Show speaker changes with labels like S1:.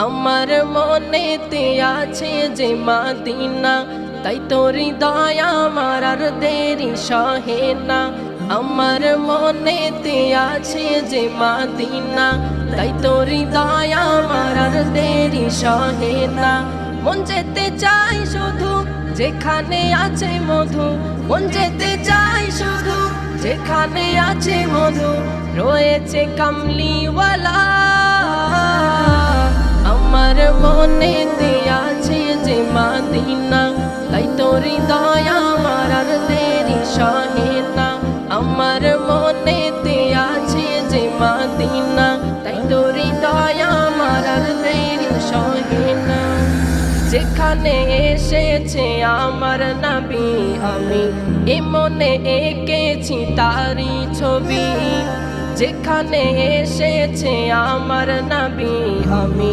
S1: আমার মনেতে আছে যে মদিনা, তাই তোর দয়া আমার আর দেরি সহে না। আমার মনেতে আছে যে মদিনা, তাই তোর দয়া আমার আর দেরি সহে না। মন যেতে চাই শুধু যেখানে আছে মধু, মন যেতে চাই শুধু যেখানে আছে মধু, রয়েছে কামলিওয়ালা। আমার মনেতে আছে যে মদিনা, তাই তোর দয়া আমার আর দেরি সহে না। আমার মনেতে আছে যে মদিনা, তাই তোর দয়া আমার আর দেরি সহে না। যেখানে এসেছে আমার নবী, আমি এ মনে এঁকেছি তারি ছবি। যেখানে এসেছে আমার নবী, আমি